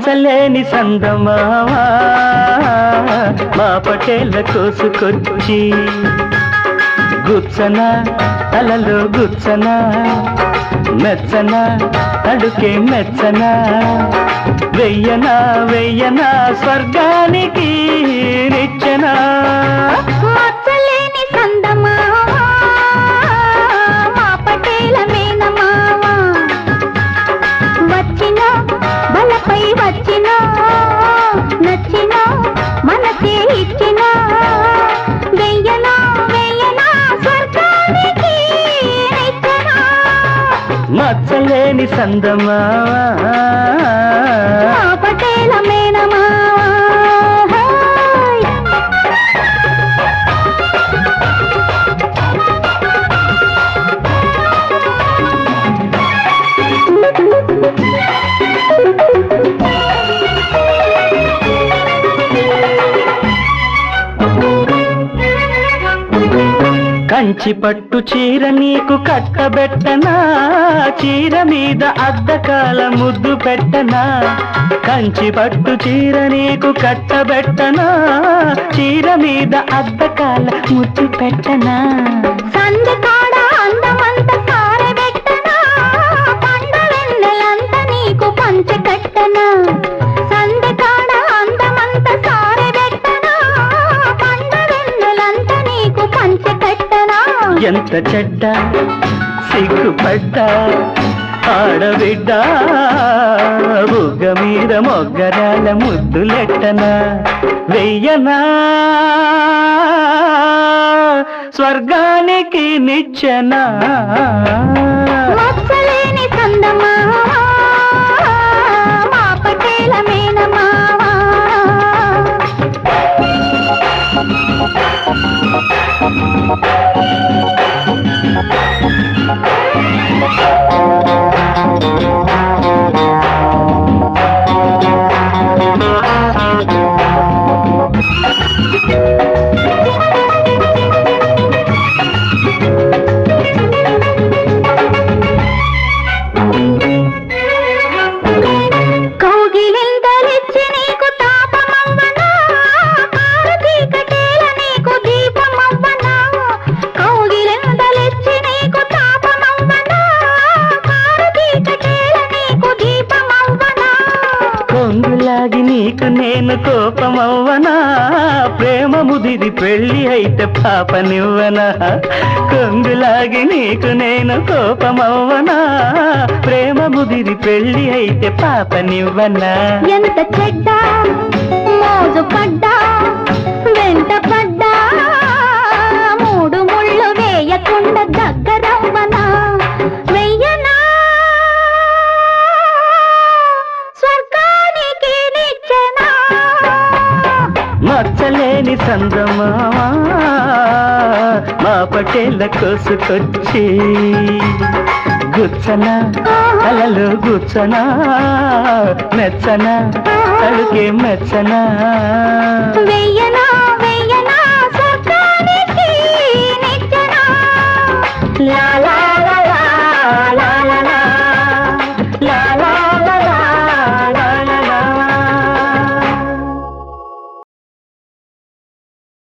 మచ్చలేని సందమావా మా పటేళ్ళ కోసుకొచ్చి గుచ్చన తలలో గుచ్చన మెచ్చన అడుకే మెచ్చన వెయ్యనా వెయ్యనా స్వర్గానికి నిచ్చెన మచ్చలేని సందమావా మా పటేల మేనమావా వచ్చిన బలపై వచ్చిన నచ్చిన మనసే ఇచ్చిన వెయ్యనా వెయ్యనా స్వర్గానికి నిచ్చెన మచ్చలేని సందమావా మా పటేల మేనమావా కంచి పట్టు చీర నీకు కట్టబెట్టనా చీర మీద అద్దకాల ముద్దు పెట్టనా కంచి పట్టు చీర నీకు కట్టబెట్టనా చీర మీద అద్దకాల ముద్దు పెట్టనా సందకాడ అందమంత సారెబెట్టనా పండ వెన్నెలంత నీకు పంచె కట్టనా సందకాడ అందమంత సారెబెట్టనా పండ వెన్నెలంత నీకు పంచె కట్టనా ఎంత చెడ్డ సిగ్గుపడ్డా ఆడబిడ్డ బుగ్గ మీద మొగ్గరాల ముద్దులెట్టనా వెయ్యనా స్వర్గానికి నిచ్చెనా మచ్చలేని సందమావా మా పటేల మేనమావా కౌగిలింతలిచ్చి నీకు తాపమవ్వనా కారతీ కటేల నీకు దీపమవ్వనా కౌగిలింతలిచ్చి నీకు తాపమవ్వనా కారతీ కటేల నీకు దీపమవ్వనా కొంగులాగి నీకు నేను కోపమవ్వనా ప్రేమ ముదిరి పెళ్ళి అయితే పాపనివ్వనా కొంగులాగి నీకు నేను కోపమవ్వనా ప్రేమ ముదిరి పెళ్ళి అయితే పాపనివ్వనా ఎంత చెడ్డ మోజు పడ్డా వెంట పడ్డా మూడు ముళ్ళు వేయకుండా దగ్గరవ్వనా వెయ్యనా స్వర్గానికి నిచ్చెనా మచ్చలేని సందమావా మా పటేళ్ళ కోసుకొచ్చి గుచ్చన తలలో గుచ్చన మెచ్చన అడుగే మెచ్చన వెయ్యనా